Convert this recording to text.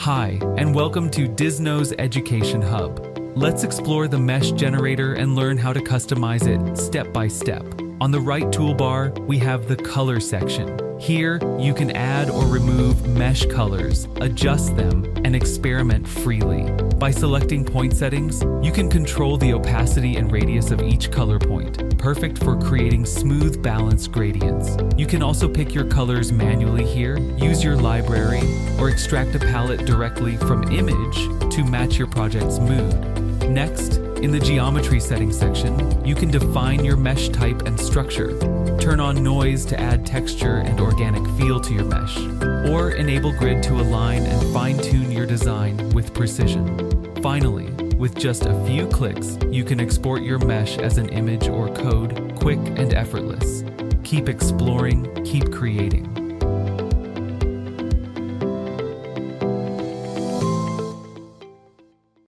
Hi, and welcome to Dizno's Education Hub. Let's explore the Mesh Generator and learn how to customize it step by step. On the right toolbar, we have the Color section. Here, you can add or remove mesh colors, adjust them, and experiment freely. By selecting point settings, you can control the opacity and radius of each color point, perfect for creating smooth, balanced gradients. You can also pick your colors manually here, use your library, or extract a palette directly from image to match your project's mood. Next, in the geometry settings section, you can define your mesh type and structure, turn on noise to add texture and organic feel to your mesh, or enable grid to align and fine-tune your design with precision. Finally, with just a few clicks, you can export your mesh as an image or code, quick and effortless. Keep exploring, keep creating.